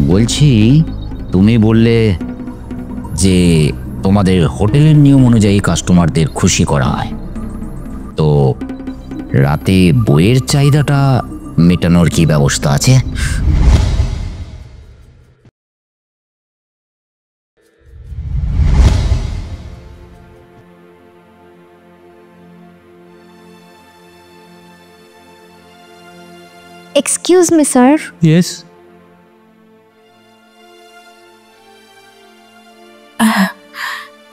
বলছি, তুমি বললে যে তোমাদের হোটেলের নিয়ম অনুযায়ী কাস্টমারদের খুশি করা হয়, তো রাতে বইয়ের চাহিদাটা মেটানোর কি ব্যবস্থা আছে? Excuse me sir. ইয়েস।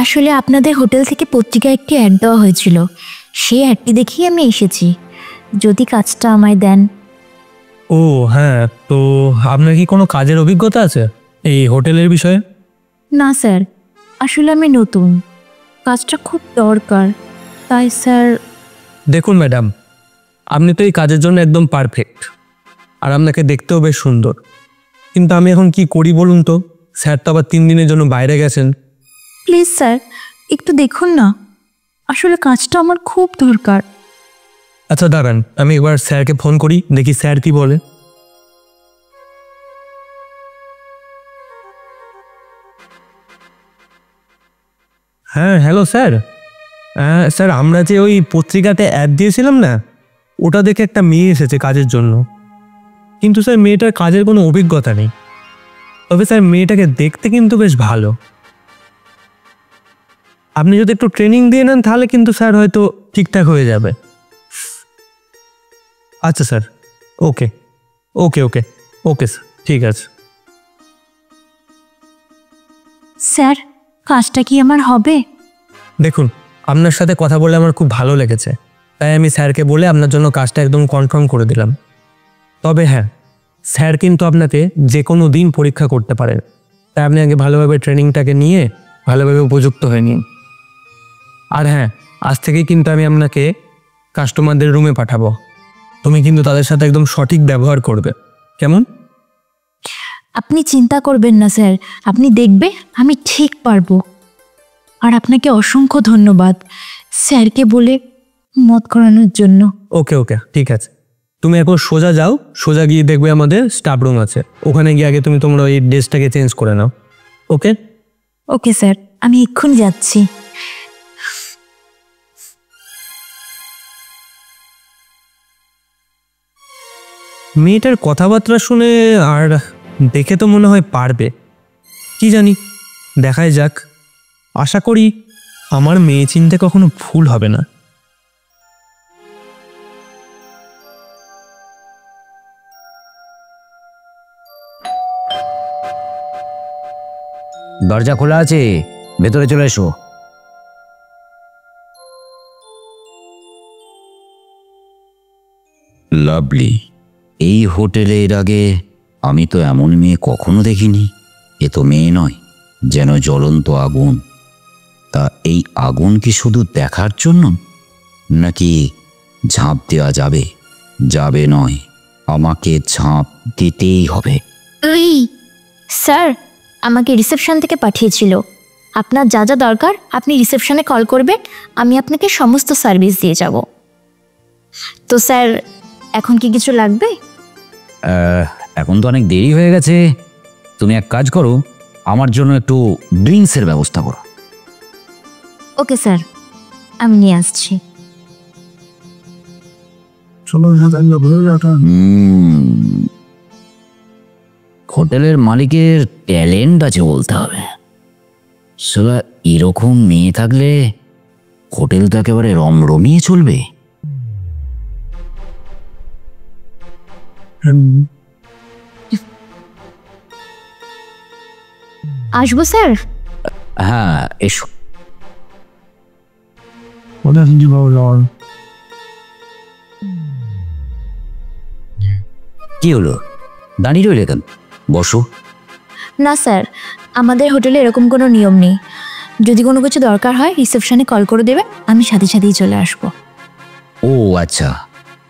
আসলে আপনাদের হোটেল থেকে পত্রিকায় একটি অ্যাড দেওয়া হয়েছিল, সেই অ্যাডটি দেখেই আমি এসেছি। যদি কাজটা আমায় দেন। ও হ্যাঁ, তো আপনার কি কোনো কাজের অভিজ্ঞতা আছে এই হোটেলের বিষয়ে? না স্যার, আসলে আমি নতুন, কাজটা খুব দরকার, তাই স্যার। দেখুন ম্যাডাম, আপনি তো এই কাজের জন্য একদম পারফেক্ট, আর আপনাকে দেখতেও বেশ সুন্দর। কিন্তু আমি এখন কি করি বলুন তো? স্যার তো আবার 3 দিনের জন্য বাইরে গেছেন। প্লিজ স্যার, একটু দেখুন না, আসলে কাজটা আমার খুব দরকার। আচ্ছা দাঁড়ান, আমি এবার স্যারকে ফোন করি, দেখি স্যার কি বলে। হ্যাঁ হ্যালো স্যার। হ্যাঁ স্যার, আমরা যে ওই পত্রিকাতে অ্যাড দিয়েছিলাম না, ওটা দেখে একটা মেয়ে এসেছে কাজের জন্য। কিন্তু স্যার মেয়েটার কাজের কোনো অভিজ্ঞতা নেই, তবে স্যার মেয়েটাকে দেখতে কিন্তু বেশ ভালো। আপনি যদি একটু ট্রেনিং দিয়ে নেন তাহলে কিন্তু স্যার হয়তো ঠিকঠাক হয়ে যাবে। আচ্ছা স্যার, ওকে ওকে ওকে ওকে স্যার, ঠিক আছে। স্যার, কাজটা কি আমার হবে? দেখুন, আপনার সাথে কথা বলে আমার খুব ভালো লেগেছে, তাই আমি স্যারকে বলে আপনার জন্য কাজটা একদম কনফার্ম করে দিলাম। তবে হ্যাঁ, স্যার কিন্তু আপনাকে যে কোনো দিন পরীক্ষা করতে পারেন, তাই আপনি আগে ভালোভাবে ট্রেনিংটাকে নিয়ে ভালোভাবে উপযুক্ত হয়ে নিন। আর হ্যাঁ, আজ থেকেই কিন্তু আমি আপনাকে কাস্টমারদের রুমে পাঠাবো। তুমি কিন্তু তাদের সাথে একদম সঠিক ব্যবহার করবে, কেমন? আপনি চিন্তা করবেন না স্যার, আপনি দেখবে আমি ঠিক পারবো। আর আপনাকে অসংখ্য ধন্যবাদ স্যারকে বলে মত করানোর জন্য। ওকে ওকে, ঠিক আছে। তুমি এখন সোজা যাও, সোজা গিয়ে দেখবে আমাদের স্টাফ রুম আছে, ওখানে গিয়ে আগে তুমি তোমরা ওই ড্রেসটাকে চেঞ্জ করে নাও। ওকে ওকে স্যার, আমি এক্ষুনি যাচ্ছি। মেয়েটার কথাবার্তা শুনে আর দেখে তো মনে হয় পারবে, কি জানি, দেখাই যাক। আশা করি আমার মেয়ে চিনতে কখনো ভুল হবে না। দরজা খোলা আছে, ভেতরে চলে এসো। লাভলি, এই হোটেলে এর আগে আমি তো এমন মেয়ে কখনো দেখিনি। এ তো মেয়ে নয়, যেন জ্বলন্ত আগুন। তা এই আগুন কি শুধু দেখার জন্য, নাকি ঝাঁপ দেওয়া যাবে? যাবে নয়, আমাকে ঝাঁপ দিতেই হবে। স্যার আমাকে রিসেপশন থেকে পাঠিয়েছিল, আপনার যা যা দরকার আপনি রিসেপশনে কল করবেন, আমি আপনাকে সমস্ত সার্ভিস দিয়ে যাব। তো স্যার, এখন কি কিছু লাগবে? এখন তো অনেক দেরি হয়ে গেছে, তুমি এক কাজ করো, আমার জন্য একটু ড্রিঙ্কসের ব্যবস্থা করো। ওকে স্যার, আমি নিয়ে আসছি। হোটেলের মালিকের ট্যালেন্ট আছে বলতে হবে। শালা এরকম মেয়ে থাকলে হোটেল তো একেবারে রমরমিয়ে চলবে। আসবো স্যার? হ্যাঁ এসো। কি হলো, দাঁড়িয়ে রইলে কেন? বসো। না স্যার, আমাদের হোটেলে এরকম কোনো নিয়ম নেই, যদি কোনো কিছু দরকার হয় রিসেপশনে কল করে দেবে, আমি সাথে সাথেই চলে আসবো। ও আচ্ছা,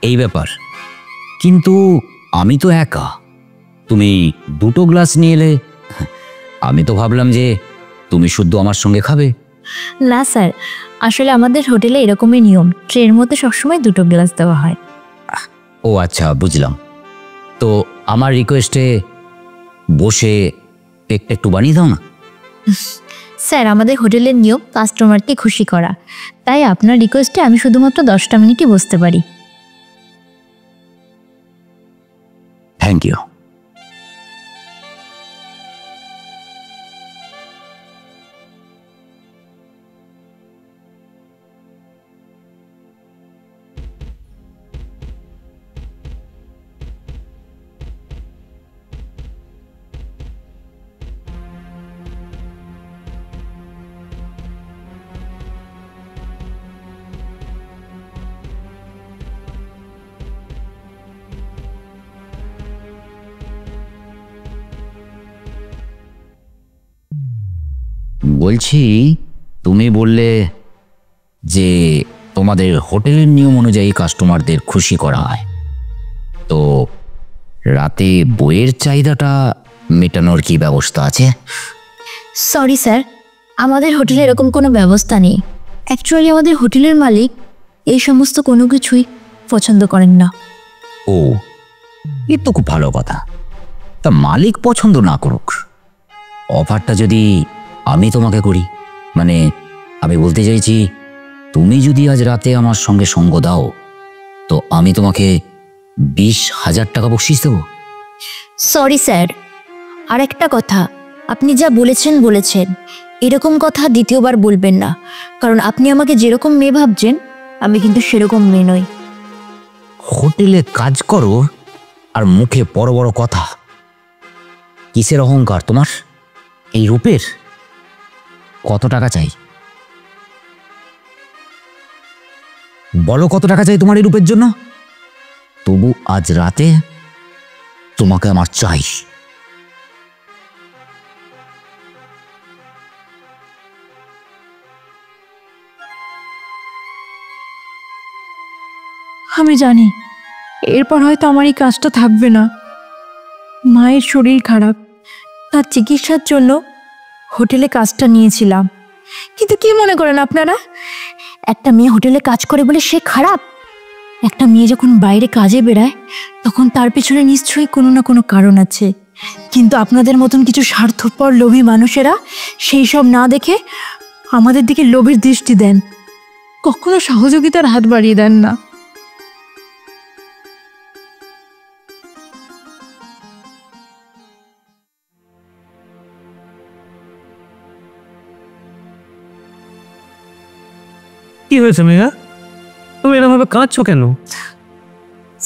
এই ব্যাপার। কিন্তু আমি তো একা, তুমি 2টো গ্লাস নিয়ে এলে। আমি তো ভাবলাম যে তুমি শুধু আমার সঙ্গে খাবে। না স্যার, আসলে আমাদের হোটেলে এরকমই নিয়ম, ট্রের মধ্যে সবসময় 2টো গ্লাস দেওয়া হয়। ও আচ্ছা, বুঝলাম। তো আমার রিকোয়েস্টে বসে কেকটা একটু বানিয়ে দাও না। স্যার, আমাদের হোটেলের নিয়ম কাস্টমারকে খুশি করা, তাই আপনার রিকোয়েস্টে আমি শুধুমাত্র 10টা মিনিটই বসতে পারি। Thank you. বলছি, তুমি বললে যে তোমাদের হোটেলের নিয়ম অনুযায়ী কাস্টমারদের খুশি করা হয়, তো রাতে বইয়ের চাহিদাটা মেটানোর কি ব্যবস্থা আছে? সরি স্যার, আমাদের হোটেলে এরকম কোনো ব্যবস্থা নেই। অ্যাকচুয়ালি আমাদের হোটেলের মালিক এই সমস্ত কোনো কিছুই পছন্দ করেন না। ও, এ তো খুব ভালো কথা। তা মালিক পছন্দ না করুক, অফারটা যদি আমি তোমাকে করি, মানে আমি বলতে চাইছি, তুমি যদি আজ রাতে আমার সঙ্গে সঙ্গ দাও তো আমি তোমাকে 20,000 টাকা বকশিশ দেবো। সরি স্যার, আর একটা কথা, আপনি যা বলেছেন, এরকম কথা দ্বিতীয়বার বলবেন না, কারণ আপনি আমাকে যেরকম মেয়ে ভাবছেন আমি কিন্তু সেরকম মেয়ে নই। হোটেলে কাজ করো আর মুখে বড় বড় কথা, কিসের অহংকার তোমার? এই রূপের? কত টাকা চাই বলো, কত টাকা চাই তোমার এই রূপের জন্য? তবু আজ রাতে তোমাকে আমার চাই। আমি জানি এরপর হয়তো আমার এই কাজটা থাকবে না। মায়ের শরীর খারাপ, তার চিকিৎসার জন্য হোটেলে কাজটা নিয়েছিলাম। কিন্তু কি মনে করেন আপনারা, একটা মেয়ে হোটেলে কাজ করে বলে সে খারাপ? একটা মেয়ে যখন বাইরে কাজে বেড়ায় তখন তার পেছনে নিশ্চয়ই কোনো না কোনো কারণ আছে। কিন্তু আপনাদের মতন কিছু স্বার্থপর লোভী মানুষেরা সেই সব না দেখে আমাদের দিকে লোভের দৃষ্টি দেন, কখনো সহযোগিতার হাত বাড়িয়ে দেন না। কি হয়েছে মেঘা, তুমি এরকমভাবে কাঁদছো কেন?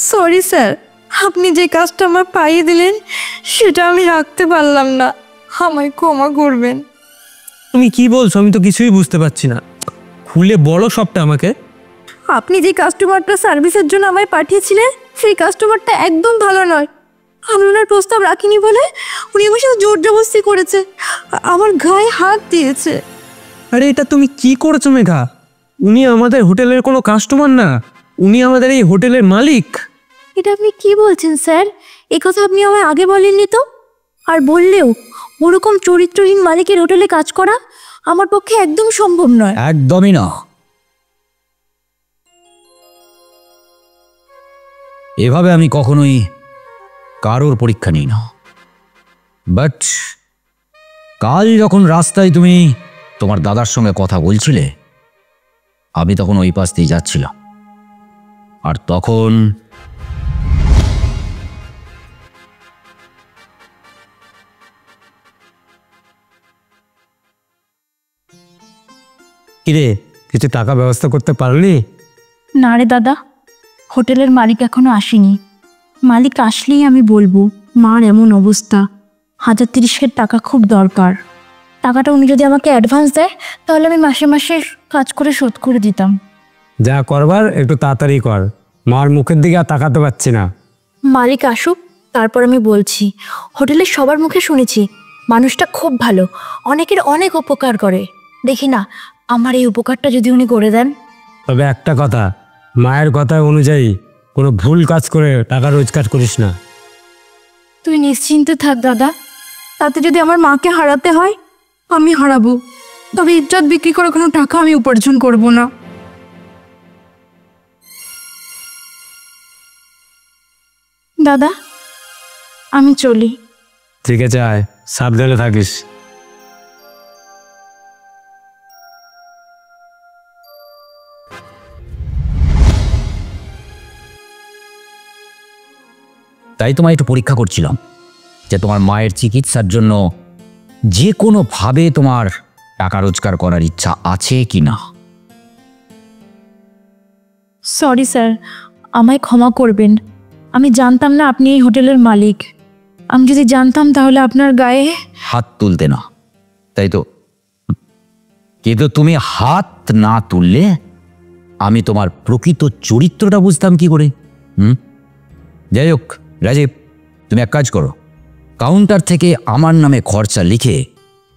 সরি স্যার, আপনি যে কাজটা আমার পাইয়ে দিলেন সেটা আমি রাখতে পারলাম না, আমায় ক্ষমা করবেন। তুমি কি বলছো? আমি তো কিছুই বুঝতে পারছি না, খুলে বলো সবটা আমাকে। আপনি যে কাস্টমারটা সার্ভিসের জন্য আমায় পাঠিয়েছিলেন সেই কাস্টমারটা একদম ভালো নয়। আমি ওনার প্রস্তাব রাখিনি বলে উনি আমার সাথে জোর জবরদস্তি করেছে, আমার গায়ে হাত দিয়েছে। আরে এটা তুমি কি করেছো মেঘা? উনি আমাদের হোটেলের কোনো কাস্টমার না, উনি আমাদের এই হোটেলের মালিক। এটা আপনি কি বলছেন স্যার? এই কথা আপনি আমায় আগে বলেননি তো। আর বললেও ওরকম চরিত্রহীন মালিকের হোটেলে কাজ করা আমার পক্ষে একদম সম্ভব নয়। একদমই না। এভাবে আমি কখনোই কারোর পরীক্ষা নিই না। বাট কাল যখন রাস্তায় তুমি তোমার দাদার সঙ্গে কথা বলছিলে, আমি তখন ওই পাশ দিয়ে যাচ্ছিলাম, আর তখন কিরে, কিছু টাকা ব্যবস্থা করতে পারলি? না রে দাদা, হোটেলের মালিক এখনো আসেনি। মালিক আসলেই আমি বলবো মার এমন অবস্থা, 1,030 টাকা খুব দরকার। টাকাটা উনি যদি আমাকে অ্যাডভান্স দেয় তাহলে আমি মাসে মাসে কাজ করে শোধ করে দিতাম। যা করবার একটু তাড়াতাড়ি কর, মার মুখের দিকে আর তাকাতে পারছি না। মালিক আসুক তারপর আমি বলছি। হোটেলের সবার মুখে শুনেছি মানুষটা খুব ভালো, অনেকের অনেক উপকার করে। দেখি না আমার এই উপকারটা যদি উনি করে দেন। তবে একটা কথা, মায়ের কথা অনুযায়ী কোনো ভুল কাজ করে টাকা রোজগার করিস না। তুই নিশ্চিন্তে থাক দাদা, তাতে যদি আমার মাকে হারাতে হয় আমি হারাবো, তবে ইজ্জত বিক্রি করে কোনো টাকা আমি উপার্জন করব না। দাদা আমি চলি, ঠিক আছে, আয়, সাবধানে থাকিস। তাই তোমায় একটু পরীক্ষা করছিলাম যে তোমার মায়ের চিকিৎসার জন্য যে কোনোভাবে তোমার টাকা রোজগার করার ইচ্ছা আছে কি না। সরি স্যার, আমায় ক্ষমা করবেন। আমি জানতাম না আপনি এই হোটেলের মালিক। আমি যদি জানতাম তাহলে আপনার গায়ে হাত তুলতে না, তাই তো? কিন্তু তুমি হাত না তুললে আমি তোমার প্রকৃত চরিত্রটা বুঝতাম কি করে? যাই হোক রাজীব, তুমি এক কাজ করো, কাউন্টার থেকে আমার নামে খরচা লিখে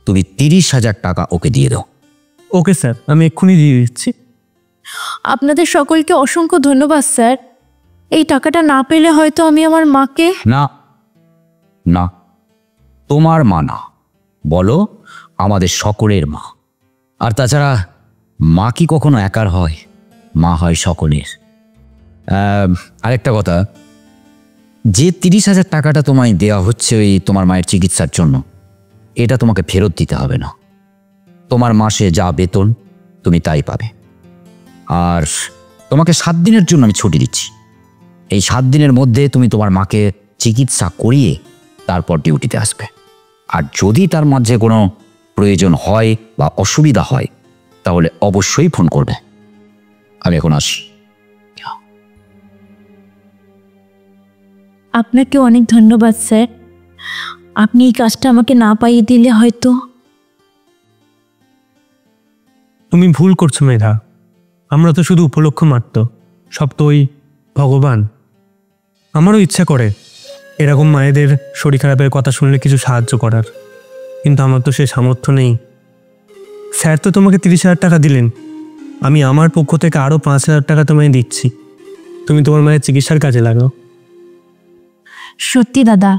তুমি 30,000 টাকা ওকে দিয়ে দাও। ওকে স্যার, আমি এক্ষুনি দিয়ে দিচ্ছি। আপনাদের সকলকে অসংখ্য ধন্যবাদ স্যার। এই টাকাটা না পেলে হয়তো আমি আমার মাকে। না না, তোমার মা না, বলো আমাদের সকলের মা। আর তাছাড়া মা কি কখনো একার হয়? মা হয় সকলের। আরেকটা কথা, যে 30,000 টাকাটা তোমায় দেওয়া হচ্ছে ওই তোমার মায়ের চিকিৎসার জন্য, এটা তোমাকে ফেরত দিতে হবে না। তোমার মাসে যা বেতন তুমি তাই পাবে। আর তোমাকে 7 দিনের জন্য আমি ছুটি দিচ্ছি। এই 7 দিনের মধ্যে তুমি তোমার মাকে চিকিৎসা করিয়ে তারপর ডিউটিতে আসবে। আর যদি তার মাঝে কোনো প্রয়োজন হয় বা অসুবিধা হয় তাহলে অবশ্যই ফোন করবে। আমি এখন আসি। আপনাকে অনেক ধন্যবাদ স্যার। আপনি এই কাজটা আমাকে না পাইয়ে দিলে হয়তো। তুমি ভুল করছো মেধা, আমরা তো শুধু উপলক্ষ মাত্র, সব তো ওই ভগবান। আমারও ইচ্ছা করে এরকম মায়েদের শরীর খারাপের কথা শুনলে কিছু সাহায্য করার, কিন্তু আমার তো সে সামর্থ্য নেই। স্যার তো তোমাকে 30,000 টাকা দিলেন, আমি আমার পক্ষ থেকে আরও 5,000 টাকা তোমায় দিচ্ছি। তুমি তোমার মায়ের চিকিৎসার কাজে লাগাও। সত্যি দাদা,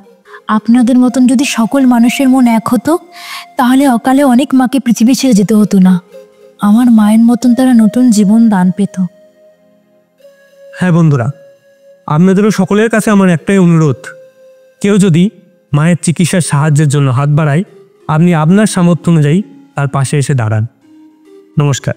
আপনাদের মতন যদি সকল মানুষের মন এক হতো তাহলে অকালে অনেক মাকে পৃথিবী ছেড়ে যেতে হতো না। আমার মায়ের মতন তারা নতুন জীবন দান পেত। হ্যাঁ বন্ধুরা, আপনাদেরও সকলের কাছে আমার একটাই অনুরোধ, কেউ যদি মায়ের চিকিৎসার সাহায্যের জন্য হাত বাড়ায়, আপনি আপনার সামর্থ্য অনুযায়ী তার পাশে এসে দাঁড়ান। নমস্কার।